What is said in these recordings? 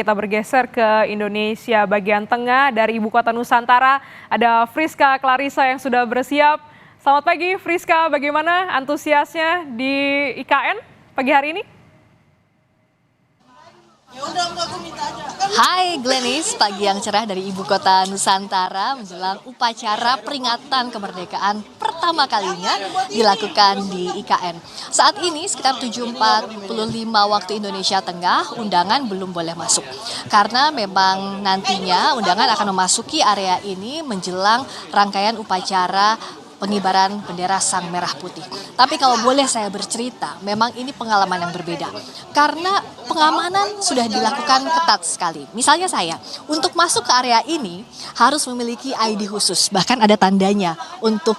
Kita bergeser ke Indonesia bagian tengah dari Ibu Kota Nusantara. Ada Friska Clarissa yang sudah bersiap. Selamat pagi Friska, bagaimana antusiasnya di IKN pagi hari ini? Hai Glenis, pagi yang cerah dari Ibu Kota Nusantara menjelang upacara peringatan kemerdekaan pertama kalinya dilakukan di IKN. Saat ini sekitar 7.45 waktu Indonesia Tengah, undangan belum boleh masuk. Karena memang nantinya undangan akan memasuki area ini menjelang rangkaian upacara pengibaran bendera Sang Merah Putih. Tapi kalau boleh saya bercerita, memang ini pengalaman yang berbeda. Karena pengamanan sudah dilakukan ketat sekali. Misalnya saya, untuk masuk ke area ini harus memiliki ID khusus. Bahkan ada tandanya untuk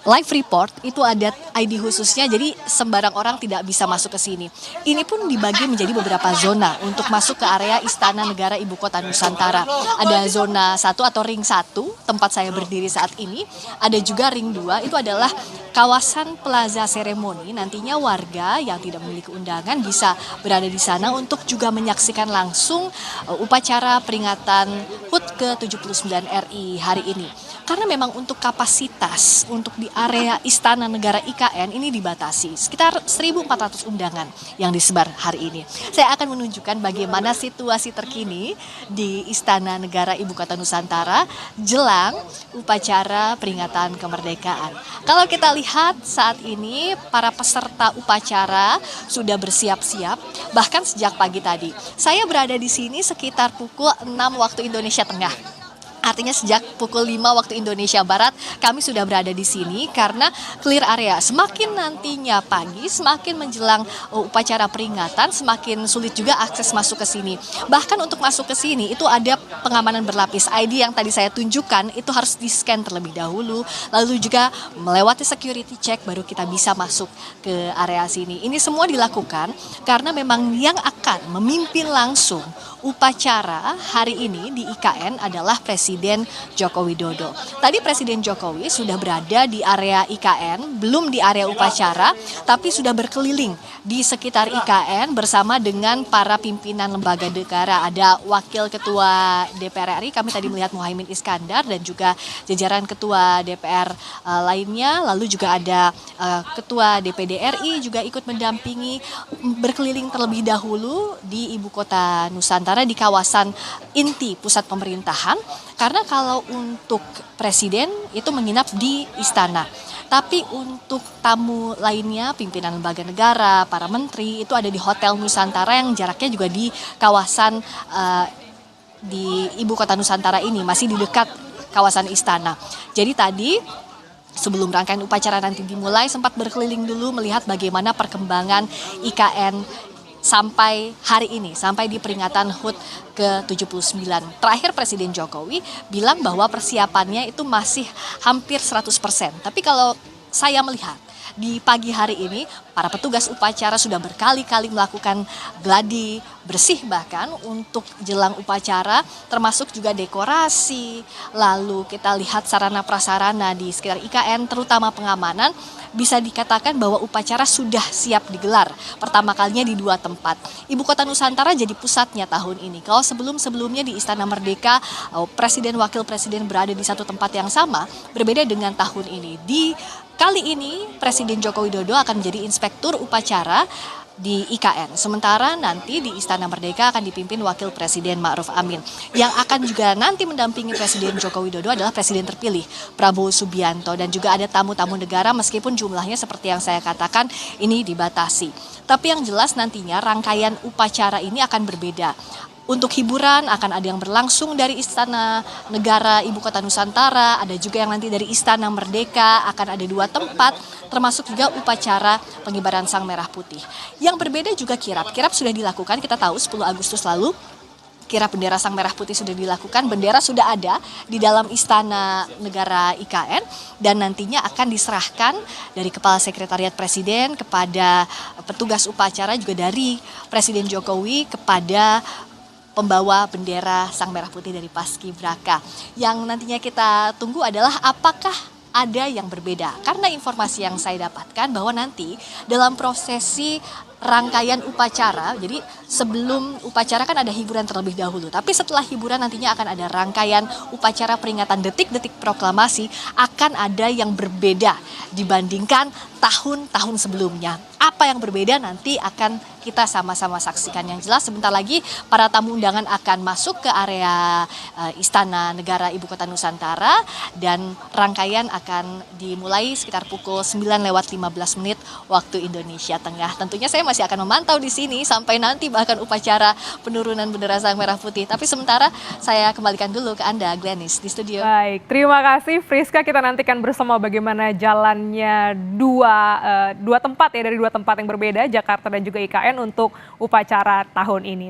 live report itu ada ID khususnya. Jadi sembarang orang tidak bisa masuk ke sini. Ini pun dibagi menjadi beberapa zona untuk masuk ke area Istana Negara Ibu Kota Nusantara. Ada zona 1 atau ring 1, tempat saya berdiri saat ini. Ada juga ring 2, itu adalah kawasan Plaza Seremoni. Nantinya warga yang tidak memiliki undangan bisa berada di sana untuk juga menyaksikan langsung upacara peringatan HUT ke-79 RI hari ini. Karena memang untuk kapasitas untuk di area Istana Negara IKN ini dibatasi. Sekitar 1.400 undangan yang disebar hari ini. Saya akan menunjukkan bagaimana situasi terkini di Istana Negara Ibu Kota Nusantara jelang upacara peringatan kemerdekaan. Kalau kita lihat saat ini para peserta upacara sudah bersiap-siap bahkan sejak pagi tadi. Saya berada di sini sekitar pukul 6 waktu Indonesia Tengah. Artinya sejak pukul 5 waktu Indonesia Barat kami sudah berada di sini karena clear area. Semakin nantinya pagi, semakin menjelang upacara peringatan, semakin sulit juga akses masuk ke sini. Bahkan untuk masuk ke sini itu ada pengamanan berlapis. ID yang tadi saya tunjukkan itu harus di-scan terlebih dahulu, lalu juga melewati security check baru kita bisa masuk ke area sini. Ini semua dilakukan karena memang yang akan memimpin langsung upacara hari ini di IKN adalah Presiden Joko Widodo. Tadi Presiden Jokowi sudah berada di area IKN, belum di area upacara, tapi sudah berkeliling di sekitar IKN bersama dengan para pimpinan lembaga negara. Ada Wakil Ketua DPR RI, kami tadi melihat Muhaimin Iskandar, dan juga jajaran Ketua DPR lainnya. Lalu juga ada Ketua DPD RI juga ikut mendampingi, berkeliling terlebih dahulu di Ibu Kota Nusantara di kawasan inti pusat pemerintahan, karena kalau untuk presiden itu menginap di istana, tapi untuk tamu lainnya, pimpinan lembaga negara, para menteri itu ada di Hotel Nusantara yang jaraknya juga di kawasan di Ibu Kota Nusantara ini, masih di dekat kawasan istana. Jadi tadi sebelum rangkaian upacara nanti dimulai sempat berkeliling dulu melihat bagaimana perkembangan IKN sampai hari ini, sampai di peringatan HUT ke-79. Terakhir Presiden Jokowi bilang bahwa persiapannya itu masih hampir 100%. Tapi kalau saya melihat di pagi hari ini, para petugas upacara sudah berkali-kali melakukan gladi bersih bahkan untuk jelang upacara, termasuk juga dekorasi. Lalu kita lihat sarana prasarana di sekitar IKN, terutama pengamanan. Bisa dikatakan bahwa upacara sudah siap digelar. Pertama kalinya di 2 tempat. Ibu Kota Nusantara jadi pusatnya tahun ini. Kalau sebelum-sebelumnya di Istana Merdeka, Presiden Wakil Presiden berada di satu tempat yang sama, berbeda dengan tahun ini. Di kali ini Presiden Joko Widodo akan menjadi inspektur upacara di IKN. Sementara nanti di Istana Merdeka akan dipimpin Wakil Presiden Ma'ruf Amin. Yang akan juga nanti mendampingi Presiden Joko Widodo adalah Presiden terpilih Prabowo Subianto, dan juga ada tamu-tamu negara meskipun jumlahnya seperti yang saya katakan ini dibatasi. Tapi yang jelas nantinya rangkaian upacara ini akan berbeda. Untuk hiburan akan ada yang berlangsung dari Istana Negara Ibu Kota Nusantara, ada juga yang nanti dari Istana Merdeka, akan ada 2 tempat, termasuk juga upacara pengibaran Sang Merah Putih. Yang berbeda juga kirap. Kirap sudah dilakukan, kita tahu 10 Agustus lalu kirap bendera Sang Merah Putih sudah dilakukan, bendera sudah ada di dalam Istana Negara IKN, dan nantinya akan diserahkan dari Kepala Sekretariat Presiden kepada petugas upacara, juga dari Presiden Jokowi kepada pembawa bendera Sang Merah Putih dari Paskibraka. Yang nantinya kita tunggu adalah apakah ada yang berbeda. Karena informasi yang saya dapatkan bahwa nanti dalam prosesi rangkaian upacara, jadi sebelum upacara kan ada hiburan terlebih dahulu, tapi setelah hiburan nantinya akan ada rangkaian upacara peringatan detik-detik proklamasi, akan ada yang berbeda dibandingkan tahun-tahun sebelumnya. Apa yang berbeda nanti akan kita sama-sama saksikan. Yang jelas sebentar lagi para tamu undangan akan masuk ke area Istana Negara Ibu Kota Nusantara dan rangkaian akan dimulai sekitar pukul 9:15 waktu Indonesia Tengah. Tentunya saya masih akan memantau di sini sampai nanti bahkan upacara penurunan bendera Sang Merah Putih. Tapi sementara saya kembalikan dulu ke Anda, Glenis, di studio. Baik, terima kasih Friska. Kita nantikan bersama bagaimana jalannya dua tempat ya, dari dua tempat yang berbeda, Jakarta dan juga IKN untuk upacara tahun ini.